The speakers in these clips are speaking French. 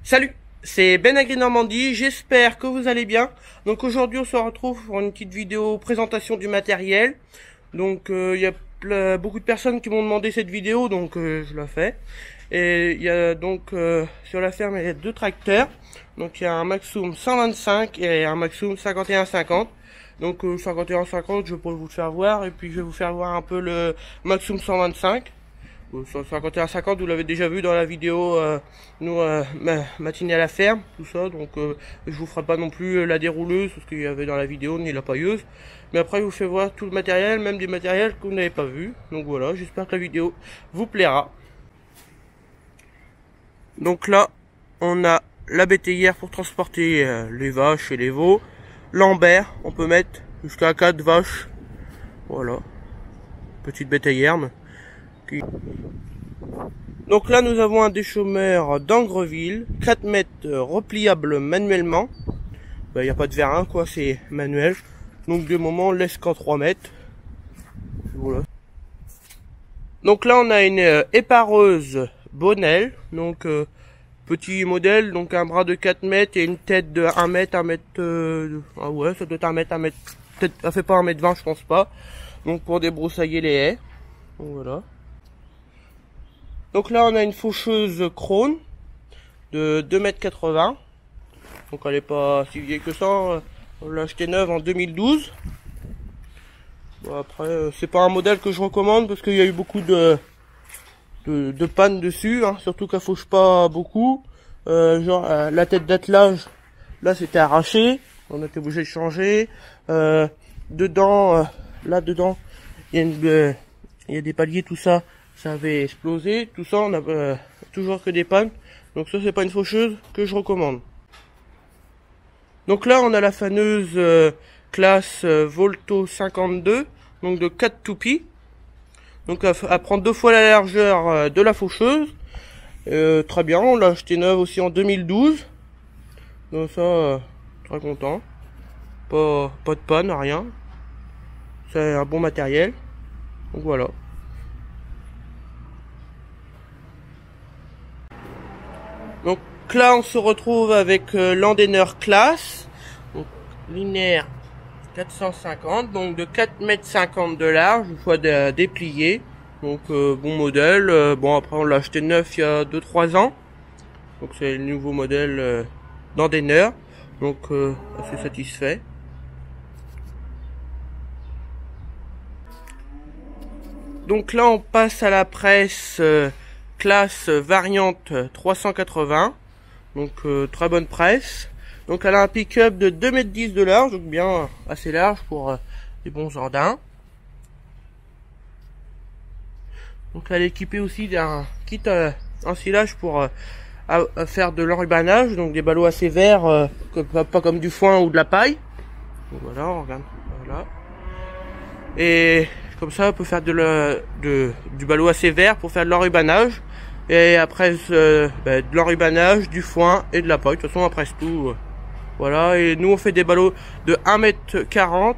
Salut, c'est Ben Agri Normandie, j'espère que vous allez bien. Donc aujourd'hui on se retrouve pour une petite vidéo présentation du matériel. Donc il y a beaucoup de personnes qui m'ont demandé cette vidéo, donc je la fais. Et il y a donc sur la ferme il y a deux tracteurs. Donc il y a un Maxum 125 et un Maxum 5150. Donc 5150 je pourrais vous le faire voir, et puis je vais vous faire voir un peu le Maxum 125. Sur le 5150 vous l'avez déjà vu dans la vidéo matinée à la ferme, tout ça, donc je vous ferai pas non plus la dérouleuse, parce qu'il y avait dans la vidéo, ni la pailleuse, mais après je vous fais voir tout le matériel, même des matériels que vous n'avez pas vu. Donc voilà, j'espère que la vidéo vous plaira. Donc là on a la bétaillère pour transporter les vaches et les veaux, l'ambert, on peut mettre jusqu'à 4 vaches, voilà, petite bétaillère. Donc là nous avons un déchaumeur d'Angreville, 4 mètres repliable manuellement. Il n'y a pas de vérin quoi, c'est manuel. Donc de moment on laisse qu'en 3 mètres. Voilà. Donc là on a une épareuse Bonnel, donc petit modèle, donc un bras de 4 mètres et une tête de 1 mètre, 1 mètre, ah ouais ça doit être 1 mètre, 1 mètre, peut-être ça fait pas 1 mètre 20 je pense pas. Donc pour débroussailler les haies. Donc voilà. Donc là on a une faucheuse Krone de 2,80 m. Donc elle est pas si vieille que ça. On l'a acheté neuve en 2012. Bon, après c'est pas un modèle que je recommande parce qu'il y a eu beaucoup de pannes dessus, hein, surtout qu'elle fauche pas beaucoup. La tête d'attelage, là c'était arraché, on a été obligé de changer. Dedans, là dedans, il y a des paliers, tout ça. Ça avait explosé, tout ça, on a toujours que des pannes. Donc ça c'est pas une faucheuse que je recommande. Donc là on a la faneuse classe Volto 52, donc de 4 toupies. Donc elle prend 2 fois la largeur de la faucheuse. Très bien, on l'a acheté neuve aussi en 2012. Donc ça, très content. Pas de panne, rien. C'est un bon matériel. Donc voilà. Donc là on se retrouve avec l'Andener classe, donc linéaire 450, donc de 4,50 m de large, une fois déplié. Donc bon modèle, bon après on l'a acheté neuf il y a 2-3 ans. Donc c'est le nouveau modèle d'Andener, donc assez satisfait. Donc là on passe à la presse classe variante 380, donc très bonne presse. Donc elle a un pick-up de 2,10 m de large, donc bien assez large pour des bons jardins. Donc elle est équipée aussi d'un kit ensilage pour faire de l'enrubanage, donc des ballots assez verts, pas comme du foin ou de la paille. Donc voilà, on regarde, voilà. Et comme ça on peut faire du ballot assez vert pour faire de l'enrubanage. Et après de l'enrubanage, du foin et de la paille. De toute façon on presse tout. Voilà, et nous on fait des ballots de 1,40 m.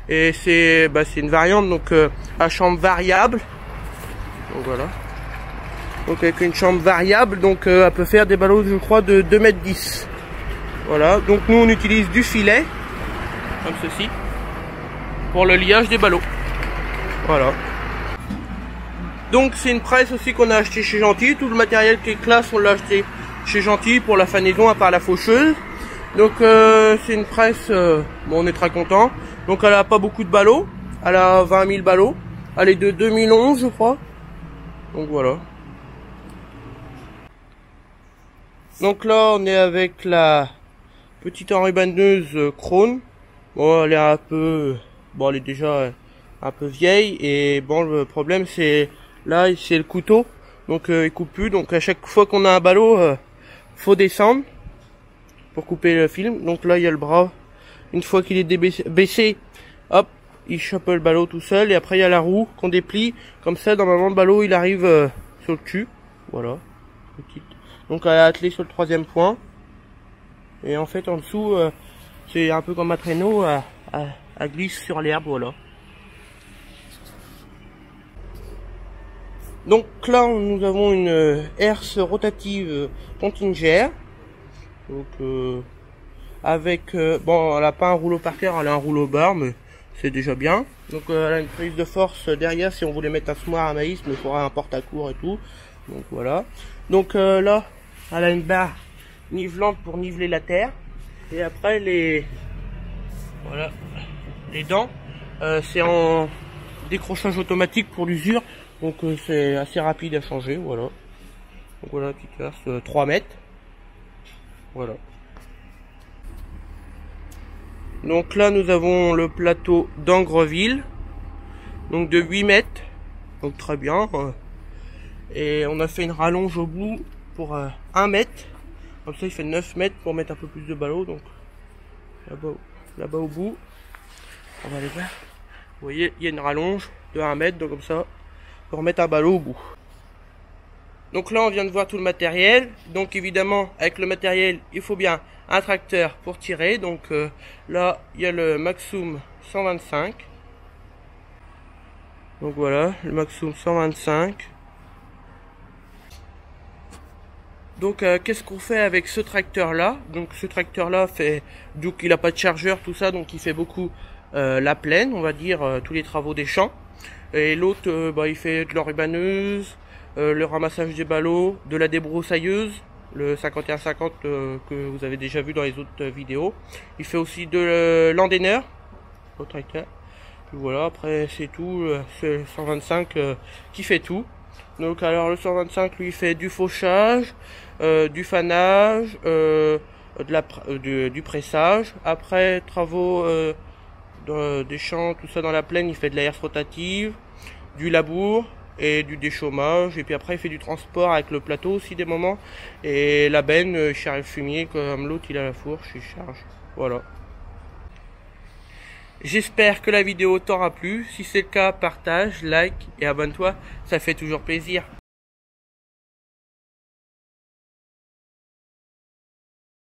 Et c'est une variante donc à chambre variable. Donc voilà. Donc avec une chambre variable, donc elle peut faire des ballots je crois de 2,10 m. Voilà, donc nous on utilise du filet, comme ceci, pour le liage des ballots. Voilà. Donc c'est une presse aussi qu'on a acheté chez Gentil. Tout le matériel qui est classe on l'a acheté chez Gentil pour la fanaison à part la faucheuse. Donc c'est une presse, bon on est très content. Donc elle a pas beaucoup de ballots, elle a 20 000 ballots. Elle est de 2011 je crois. Donc voilà. Donc là on est avec la petite enrubaneuse Krone. Bon elle est un peu, bon elle est déjà un peu vieille, et bon le problème c'est là c'est le couteau, donc il coupe plus, donc à chaque fois qu'on a un ballot faut descendre pour couper le film. Donc là il y a le bras, une fois qu'il est baissé, hop, il chope le ballot tout seul, et après il y a la roue qu'on déplie, comme ça normalement le ballot il arrive sur le cul, voilà, petite. Donc elle est attelée sur le 3e point, et en fait en dessous c'est un peu comme un traîneau, à glisse sur l'herbe, voilà. Donc là nous avons une herse rotative Continger, Donc avec bon, elle a pas un rouleau parker, elle a un rouleau bar, mais c'est déjà bien. Donc elle a une prise de force derrière si on voulait mettre un semoir à maïs, mais il faudra un porte-à-court et tout. Donc voilà. Donc là, elle a une barre nivelante pour niveler la terre. Et après les dents, c'est en décrochage automatique pour l'usure. Donc c'est assez rapide à changer, voilà. Donc voilà, petite casse, 3 mètres. Voilà. Donc là nous avons le plateau d'Angreville, donc de 8 mètres, donc très bien. Et on a fait une rallonge au bout pour 1 mètre, comme ça il fait 9 mètres pour mettre un peu plus de ballots. Donc là-bas au bout, on va aller voir. Vous voyez, il y a une rallonge de 1 mètre, donc comme ça, pour mettre un ballot au bout. Donc là on vient de voir tout le matériel. Donc évidemment avec le matériel il faut bien un tracteur pour tirer. Donc là il y a le Maxum 125. Donc voilà le Maxum 125. Donc qu'est-ce qu'on fait avec ce tracteur là? Donc ce tracteur là fait, donc il a pas de chargeur tout ça, donc il fait beaucoup la plaine, on va dire tous les travaux des champs. Et l'autre il fait de l'enrubaneuse, le ramassage des ballots, de la débroussailleuse, le 51-50 que vous avez déjà vu dans les autres vidéos. Il fait aussi de l'endaineur au tracteur. Puis voilà, après c'est tout, c'est le 125 qui fait tout. Donc alors le 125 lui fait du fauchage, du fanage, du pressage. Après travaux des champs, tout ça dans la plaine, il fait de la herse rotative, du labour et du déchômage. Et puis après il fait du transport avec le plateau aussi des moments. Et la benne, il charge le fumier comme l'autre il a la fourche, il charge. Voilà. J'espère que la vidéo t'aura plu. Si c'est le cas, partage, like et abonne-toi, ça fait toujours plaisir.